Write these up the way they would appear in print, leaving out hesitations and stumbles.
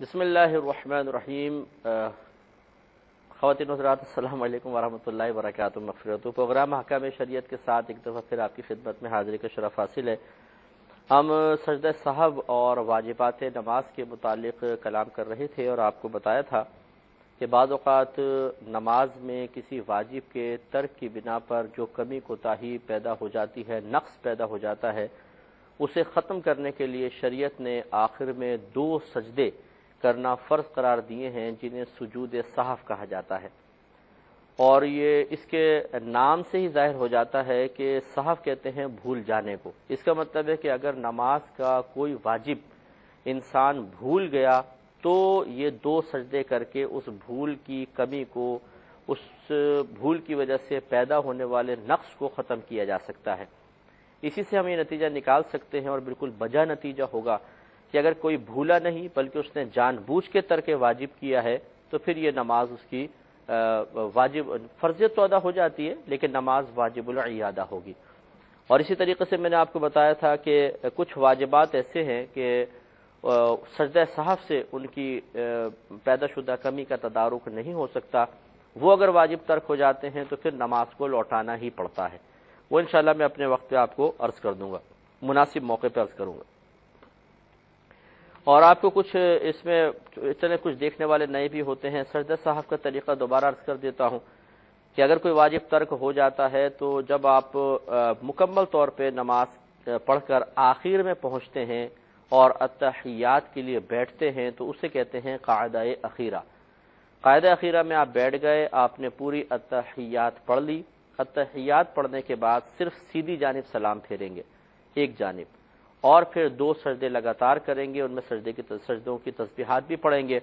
بسم اللہ الرحمن الرحیم۔ خواتین و حضرات، السلام علیکم ورحمۃ اللہ وبرکاتہ۔ مغفرت پروگرام حکام شریعت کے ساتھ ایک دفعہ پھر آپ کی خدمت میں حاضری کا شرف حاصل ہے۔ ہم سجدہ سہو اور واجبات نماز کے متعلق کلام کر رہے تھے اور آپ کو بتایا تھا کہ بعض اوقات نماز میں کسی واجب کے ترک کی بنا پر جو کمی کوتاہی پیدا ہو جاتی ہے، نقص پیدا ہو جاتا ہے، اسے ختم کرنے کے لیے شریعت نے آخر میں 2 سجدے کرنا فرض قرار دیے ہیں، جنہیں سجود سہو کہا جاتا ہے۔ اور یہ اس کے نام سے ہی ظاہر ہو جاتا ہے کہ سہو کہتے ہیں بھول جانے کو۔ اس کا مطلب ہے کہ اگر نماز کا کوئی واجب انسان بھول گیا تو یہ 2 سجدے کر کے اس بھول کی کمی کو، اس بھول کی وجہ سے پیدا ہونے والے نقص کو ختم کیا جا سکتا ہے۔ اسی سے ہم یہ نتیجہ نکال سکتے ہیں، اور بالکل بجا نتیجہ ہوگا، کہ اگر کوئی بھولا نہیں بلکہ اس نے جان بوجھ کے ترک واجب کیا ہے تو پھر یہ نماز اس کی واجب فرضیت تو ادا ہو جاتی ہے، لیکن نماز واجب العیادہ ہوگی۔ اور اسی طریقے سے میں نے آپ کو بتایا تھا کہ کچھ واجبات ایسے ہیں کہ سجدہ سہو سے ان کی پیدا شدہ کمی کا تدارک نہیں ہو سکتا، وہ اگر واجب ترک ہو جاتے ہیں تو پھر نماز کو لوٹانا ہی پڑتا ہے۔ وہ انشاءاللہ میں اپنے وقت پہ آپ کو عرض کر دوں گا، مناسب موقع پہ عرض کروں گا۔ اور آپ کو کچھ اس میں اتنے کچھ دیکھنے والے نئے بھی ہوتے ہیں۔ سجدہ سہو کا طریقہ دوبارہ عرض کر دیتا ہوں کہ اگر کوئی واجب ترک ہو جاتا ہے تو جب آپ مکمل طور پہ نماز پڑھ کر آخر میں پہنچتے ہیں اور اتحیات کے لیے بیٹھتے ہیں تو اسے کہتے ہیں قاعدہ اخیرہ۔ قاعدہ اخیرہ میں آپ بیٹھ گئے، آپ نے پوری اتحیات پڑھ لی۔ اتحیات پڑھنے کے بعد صرف سیدھی جانب سلام پھیریں گے، ایک جانب، اور پھر 2 سجدے لگاتار کریں گے، ان میں سجدوں کی تسبیحات بھی پڑھیں گے،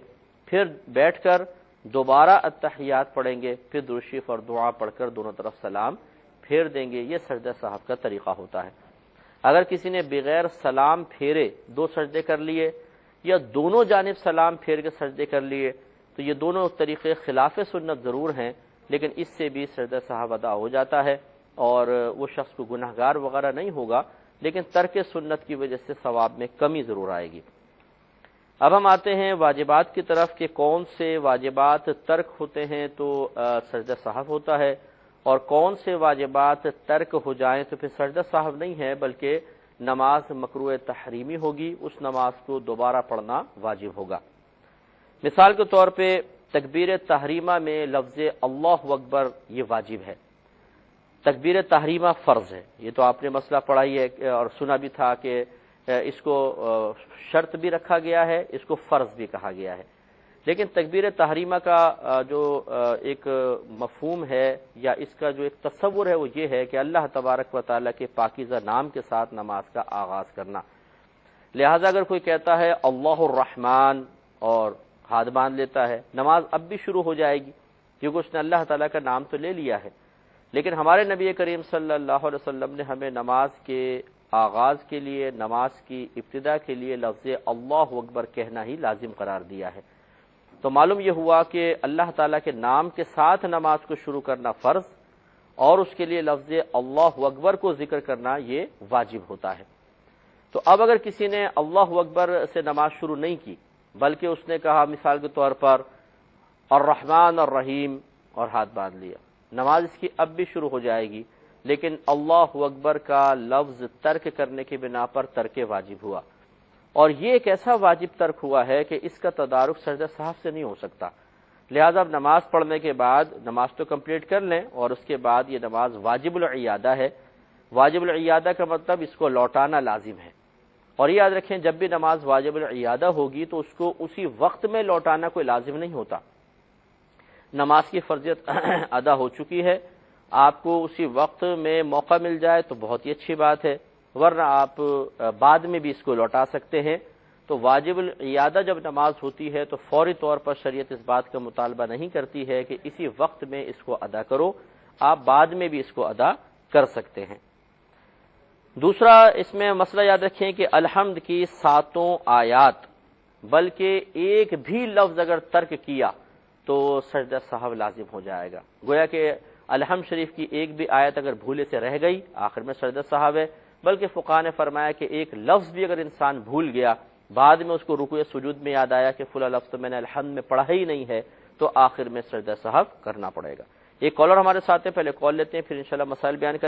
پھر بیٹھ کر دوبارہ اتحیات پڑھیں گے، پھر درود شریف اور دعا پڑھ کر دونوں طرف سلام پھیر دیں گے۔ یہ سجدہ سہو کا طریقہ ہوتا ہے۔ اگر کسی نے بغیر سلام پھیرے 2 سجدے کر لیے یا دونوں جانب سلام پھیر کے سجدے کر لیے تو یہ دونوں طریقے خلاف سنت ضرور ہیں، لیکن اس سے بھی سجدہ سہو ادا ہو جاتا ہے اور وہ شخص کو گناہگار وغیرہ نہیں ہوگا، لیکن ترک سنت کی وجہ سے ثواب میں کمی ضرور آئے گی۔ اب ہم آتے ہیں واجبات کی طرف کہ کون سے واجبات ترک ہوتے ہیں تو سجدہ سہو ہوتا ہے، اور کون سے واجبات ترک ہو جائیں تو پھر سجدہ سہو نہیں ہے بلکہ نماز مکروہ تحریمی ہوگی، اس نماز کو دوبارہ پڑھنا واجب ہوگا۔ مثال کے طور پہ تکبیر تحریمہ میں لفظ اللہ اکبر یہ واجب ہے، تکبیر تحریمہ فرض ہے۔ یہ تو آپ نے مسئلہ پڑھا ہی ہے اور سنا بھی تھا کہ اس کو شرط بھی رکھا گیا ہے، اس کو فرض بھی کہا گیا ہے۔ لیکن تکبیر تحریمہ کا جو ایک مفہوم ہے یا اس کا جو ایک تصور ہے وہ یہ ہے کہ اللہ تبارک و تعالیٰ کے پاکیزہ نام کے ساتھ نماز کا آغاز کرنا۔ لہذا اگر کوئی کہتا ہے اللہ الرحمن اور ہاتھ باندھ لیتا ہے، نماز اب بھی شروع ہو جائے گی کیونکہ اس نے اللہ تعالیٰ کا نام تو لے لیا ہے۔ لیکن ہمارے نبی کریم صلی اللہ علیہ وسلم نے ہمیں نماز کے آغاز کے لیے، نماز کی ابتدا کے لیے لفظ اللہ اکبر کہنا ہی لازم قرار دیا ہے۔ تو معلوم یہ ہوا کہ اللہ تعالیٰ کے نام کے ساتھ نماز کو شروع کرنا فرض، اور اس کے لیے لفظ اللہ اکبر کو ذکر کرنا یہ واجب ہوتا ہے۔ تو اب اگر کسی نے اللہ اکبر سے نماز شروع نہیں کی بلکہ اس نے کہا مثال کے طور پر الرحمن الرحیم اور ہاتھ باندھ لیا، نماز اس کی اب بھی شروع ہو جائے گی، لیکن اللہ اکبر کا لفظ ترک کرنے کی بنا پر ترک واجب ہوا، اور یہ ایک ایسا واجب ترک ہوا ہے کہ اس کا تدارک سجدہ سہو سے نہیں ہو سکتا۔ لہذا اب نماز پڑھنے کے بعد نماز تو کمپلیٹ کر لیں، اور اس کے بعد یہ نماز واجب العیادہ ہے۔ واجب العیادہ کا مطلب اس کو لوٹانا لازم ہے، اور یہ یاد رکھیں جب بھی نماز واجب العیادہ ہوگی تو اس کو اسی وقت میں لوٹانا کوئی لازم نہیں ہوتا۔ نماز کی فرضیت ادا ہو چکی ہے، آپ کو اسی وقت میں موقع مل جائے تو بہت ہی اچھی بات ہے، ورنہ آپ بعد میں بھی اس کو لوٹا سکتے ہیں۔ تو واجب العیادہ جب نماز ہوتی ہے تو فوری طور پر شریعت اس بات کا مطالبہ نہیں کرتی ہے کہ اسی وقت میں اس کو ادا کرو، آپ بعد میں بھی اس کو ادا کر سکتے ہیں۔ دوسرا اس میں مسئلہ یاد رکھیں کہ الحمد کی 7 آیات بلکہ ایک بھی لفظ اگر ترک کیا تو سجدہ سہو لازم ہو جائے گا۔ گویا کہ الحمد شریف کی ایک بھی آیت اگر بھولے سے رہ گئی آخر میں سجدہ سہو ہے، بلکہ فقہاء نے فرمایا کہ ایک لفظ بھی اگر انسان بھول گیا بعد میں اس کو رکوع سجود میں یاد آیا کہ فلاں لفظ تو میں نے الحمد میں پڑھا ہی نہیں ہے، تو آخر میں سجدہ سہو کرنا پڑے گا۔ ایک کالر ہمارے ساتھ ہے، پہلے کال لیتے ہیں، پھر انشاءاللہ مسائل بیان کریں۔